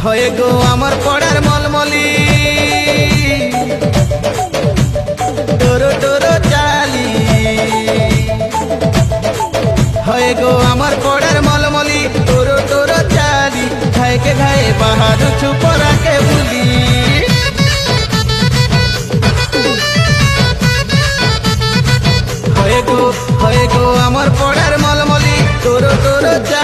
হয়ে গো আমার পড়ার মলমলি টোরো টোরো চালি হয়ে গো আমার পড়ার মলমলি টোরো টোরো চালি ঘায়কে ঘায়ে বাহাদু ছুপরাকে ভুলি হয়ে গো আমার পড়ার মলমলি টোরো টোরো চালি